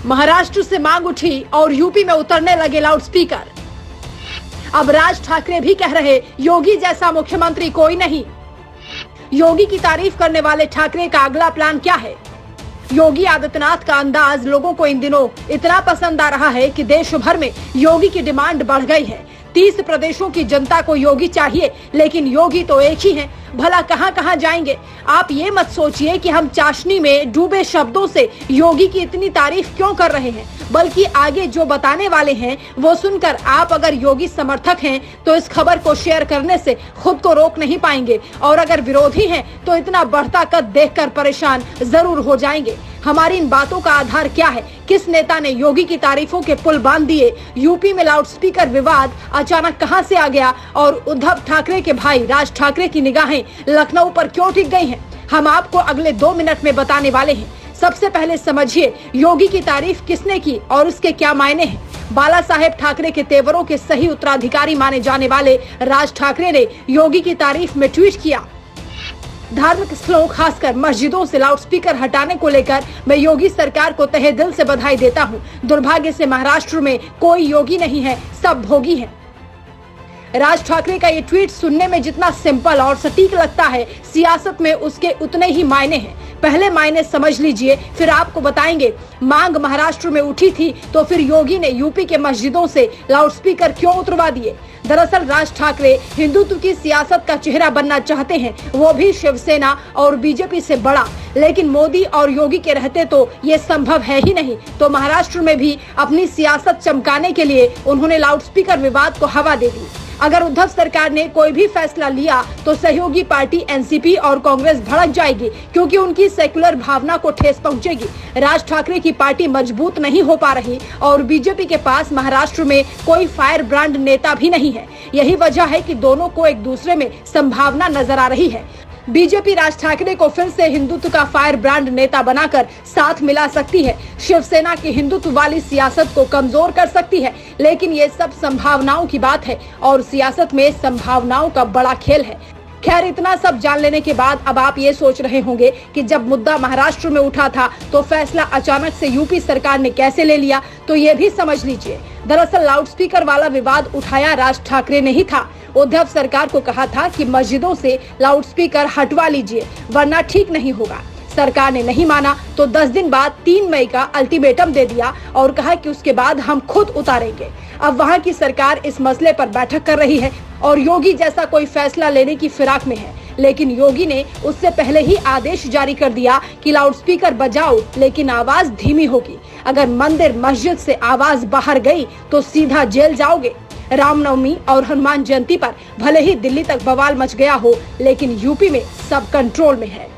महाराष्ट्र से मांग उठी और यूपी में उतरने लगे लाउडस्पीकर। अब राज ठाकरे भी कह रहे योगी जैसा मुख्यमंत्री कोई नहीं। योगी की तारीफ करने वाले ठाकरे का अगला प्लान क्या है? योगी आदित्यनाथ का अंदाज लोगों को इन दिनों इतना पसंद आ रहा है कि देश भर में योगी की डिमांड बढ़ गई है। 30 प्रदेशों की जनता को योगी चाहिए, लेकिन योगी तो एक ही है। भला कहां कहां जाएंगे? आप ये मत सोचिए कि हम चाशनी में डूबे शब्दों से योगी की इतनी तारीफ क्यों कर रहे हैं, बल्कि आगे जो बताने वाले हैं वो सुनकर आप अगर योगी समर्थक हैं तो इस खबर को शेयर करने से खुद को रोक नहीं पाएंगे, और अगर विरोधी हैं तो इतना बढ़ता कद देखकर परेशान जरूर हो जाएंगे। हमारी इन बातों का आधार क्या है? किस नेता ने योगी की तारीफों के पुल बांध दिए? यूपी में लाउडस्पीकर विवाद अचानक कहां से आ गया? और उद्धव ठाकरे के भाई राज ठाकरे की निगाहें लखनऊ पर क्यों टिक गई हैं? हम आपको अगले 2 मिनट में बताने वाले हैं। सबसे पहले समझिए योगी की तारीफ किसने की और उसके क्या मायने हैं। बाला साहेब ठाकरे के तेवरों के सही उत्तराधिकारी माने जाने वाले राज ठाकरे ने योगी की तारीफ में ट्वीट किया। धार्मिक स्थलों खासकर मस्जिदों से लाउडस्पीकर हटाने को लेकर मैं योगी सरकार को तहे दिल से बधाई देता हूं। दुर्भाग्य से महाराष्ट्र में कोई योगी नहीं है, सब भोगी हैं। राज ठाकरे का ये ट्वीट सुनने में जितना सिंपल और सटीक लगता है, सियासत में उसके उतने ही मायने हैं। पहले मायने समझ लीजिए, फिर आपको बताएंगे। मांग महाराष्ट्र में उठी थी तो फिर योगी ने यूपी के मस्जिदों से लाउडस्पीकर क्यों उतरवा दिए? दरअसल राज ठाकरे हिंदुत्व की सियासत का चेहरा बनना चाहते हैं, वो भी शिवसेना और बीजेपी से बड़ा। लेकिन मोदी और योगी के रहते तो ये संभव है ही नहीं। तो महाराष्ट्र में भी अपनी सियासत चमकाने के लिए उन्होंने लाउडस्पीकर विवाद को हवा दे दी। अगर उद्धव सरकार ने कोई भी फैसला लिया तो सहयोगी पार्टी एनसीपी और कांग्रेस भड़क जाएगी, क्योंकि उनकी सेक्युलर भावना को ठेस पहुंचेगी। राज ठाकरे की पार्टी मजबूत नहीं हो पा रही और बीजेपी के पास महाराष्ट्र में कोई फायर ब्रांड नेता भी नहीं है। यही वजह है कि दोनों को एक दूसरे में संभावना नजर आ रही है। बीजेपी राज ठाकरे को फिर से हिंदुत्व का फायर ब्रांड नेता बनाकर साथ मिला सकती है। शिवसेना की हिंदुत्व वाली सियासत को कमजोर कर सकती है। लेकिन ये सब संभावनाओं की बात है और सियासत में संभावनाओं का बड़ा खेल है। खैर, इतना सब जान लेने के बाद अब आप ये सोच रहे होंगे कि जब मुद्दा महाराष्ट्र में उठा था तो फैसला अचानक से यूपी सरकार ने कैसे ले लिया? तो ये भी समझ लीजिए। दरअसल लाउडस्पीकर वाला विवाद उठाया राज ठाकरे ने ही था। उद्धव सरकार को कहा था कि मस्जिदों से लाउडस्पीकर हटवा लीजिए वरना ठीक नहीं होगा। सरकार ने नहीं माना तो 10 दिन बाद 3 मई का अल्टीमेटम दे दिया और कहा कि उसके बाद हम खुद उतारेंगे। अब वहां की सरकार इस मसले पर बैठक कर रही है और योगी जैसा कोई फैसला लेने की फिराक में है। लेकिन योगी ने उससे पहले ही आदेश जारी कर दिया कि लाउडस्पीकर बजाओ, लेकिन आवाज धीमी होगी। अगर मंदिर मस्जिद से आवाज बाहर गई तो सीधा जेल जाओगे। रामनवमी और हनुमान जयंती पर भले ही दिल्ली तक बवाल मच गया हो, लेकिन यूपी में सब कंट्रोल में है।